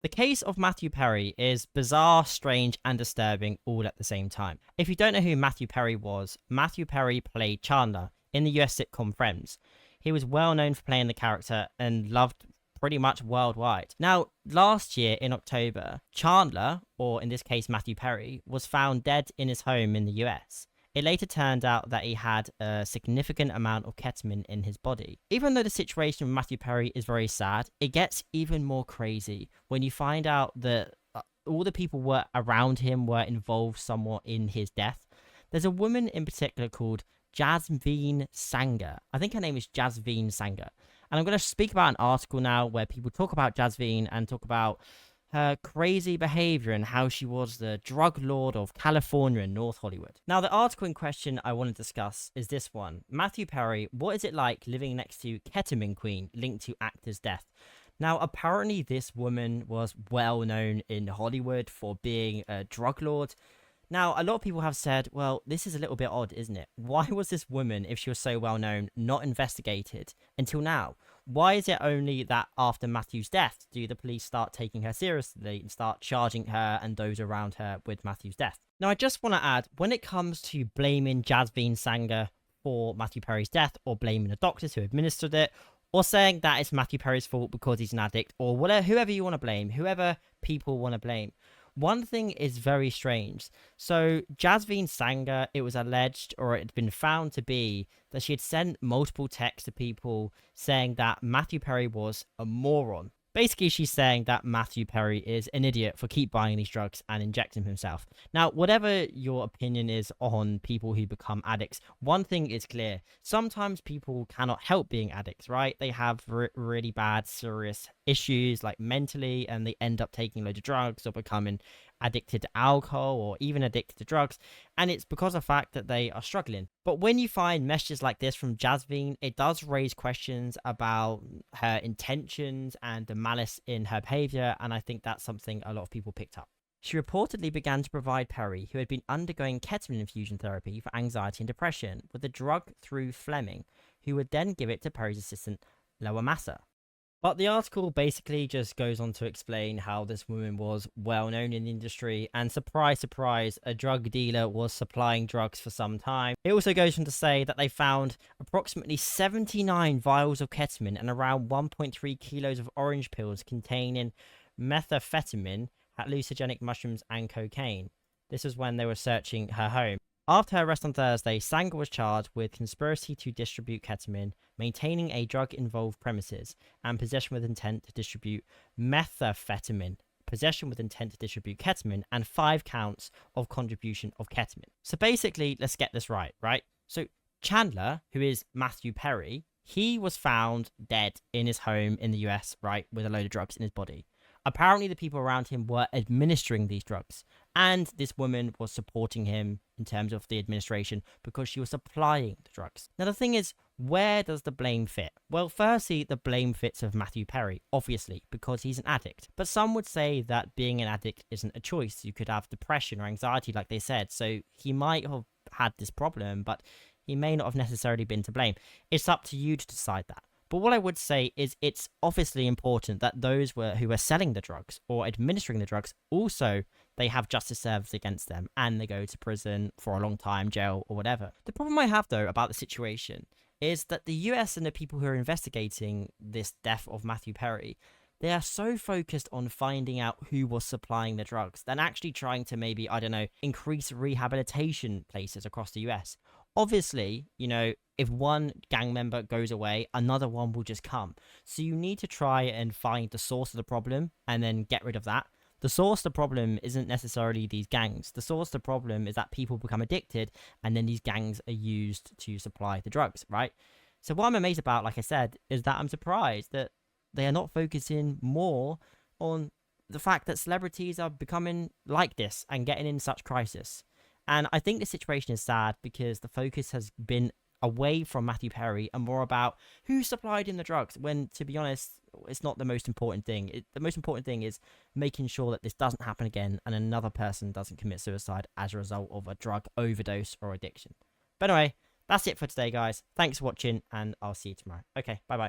The case of Matthew Perry is bizarre, strange, and disturbing all at the same time. If you don't know who Matthew Perry was, Matthew Perry played Chandler in the US sitcom Friends. He was well known for playing the character and loved pretty much worldwide. Now, last year in October, Chandler, or in this case Matthew Perry, was found dead in his home in the US. It later turned out that he had a significant amount of ketamine in his body. Even though the situation with Matthew Perry is very sad, it gets even more crazy when you find out that all the people were around him were involved somewhat in his death. There's a woman in particular called Jasveen Sangha. I think her name is Jasveen Sangha. And I'm going to speak about an article now where people talk about Jasveen and talk about her crazy behavior and how she was the drug lord of California and North Hollywood. Now, the article in question I want to discuss is this one. Matthew Perry, what is it like living next to Ketamine Queen linked to actor's death? Now, apparently this woman was well known in Hollywood for being a drug lord. Now, a lot of people have said, well, this is a little bit odd, isn't it? Why was this woman, if she was so well known, not investigated until now? Why is it only that after Matthew's death do the police start taking her seriously and start charging her and those around her with Matthew's death? Now, I just want to add, when it comes to blaming Jasveen Sangha for Matthew Perry's death, or blaming the doctors who administered it, or saying that it's Matthew Perry's fault because he's an addict, or whatever, whoever you want to blame, whoever people want to blame, one thing is very strange. So, Jasveen Sangha, it was alleged, or it had been found to be, that she had sent multiple texts to people saying that Matthew Perry was a moron. Basically, she's saying that Matthew Perry is an idiot for keep buying these drugs and injecting himself. Now, whatever your opinion is on people who become addicts, one thing is clear. Sometimes people cannot help being addicts, right? They have really bad, serious issues, like mentally, and they end up taking loads of drugs or becoming addicted to alcohol or even addicted to drugs, and it's because of the fact that they are struggling. But when you find messages like this from Jasveen, it does raise questions about her intentions and the malice in her behavior, and I think that's something a lot of people picked up. She reportedly began to provide Perry, who had been undergoing ketamine infusion therapy for anxiety and depression, with the drug through Fleming, who would then give it to Perry's assistant, Loa Massa. But the article basically just goes on to explain how this woman was well known in the industry, and surprise, surprise, a drug dealer was supplying drugs for some time. It also goes on to say that they found approximately 79 vials of ketamine and around 1.3 kilos of orange pills containing methamphetamine, hallucinogenic mushrooms, and cocaine. This was when they were searching her home. After her arrest on Thursday, Sangha was charged with conspiracy to distribute ketamine, maintaining a drug-involved premises, and possession with intent to distribute methamphetamine, possession with intent to distribute ketamine, and 5 counts of contribution of ketamine. So basically, let's get this right? So Chandler, who is Matthew Perry, he was found dead in his home in the US, right, with a load of drugs in his body. Apparently, the people around him were administering these drugs, and this woman was supporting him in terms of the administration because she was supplying the drugs. Now, the thing is, where does the blame fit? Well, firstly, the blame fits with Matthew Perry, obviously, because he's an addict. But some would say that being an addict isn't a choice. You could have depression or anxiety, like they said, so he might have had this problem, but he may not have necessarily been to blame. It's up to you to decide that. But what I would say is it's obviously important that those who were selling the drugs or administering the drugs, also they have justice served against them and they go to prison for a long time, jail or whatever. The problem I have though about the situation is that the US and the people who are investigating this death of Matthew Perry, they are so focused on finding out who was supplying the drugs than actually trying to maybe, I don't know, increase rehabilitation places across the US. Obviously, if one gang member goes away, another one will just come. So you need to try and find the source of the problem and then get rid of that. The source of the problem isn't necessarily these gangs. The source of the problem is that people become addicted and then these gangs are used to supply the drugs, right? So what I'm amazed about, like I said, is that I'm surprised that they are not focusing more on the fact that celebrities are becoming like this and getting in such crisis. And I think the situation is sad because the focus has been away from Matthew Perry and more about who supplied him the drugs, when, to be honest, it's not the most important thing. The most important thing is making sure that this doesn't happen again and another person doesn't commit suicide as a result of a drug overdose or addiction. But anyway, that's it for today, guys. Thanks for watching, and I'll see you tomorrow. Okay, bye-bye.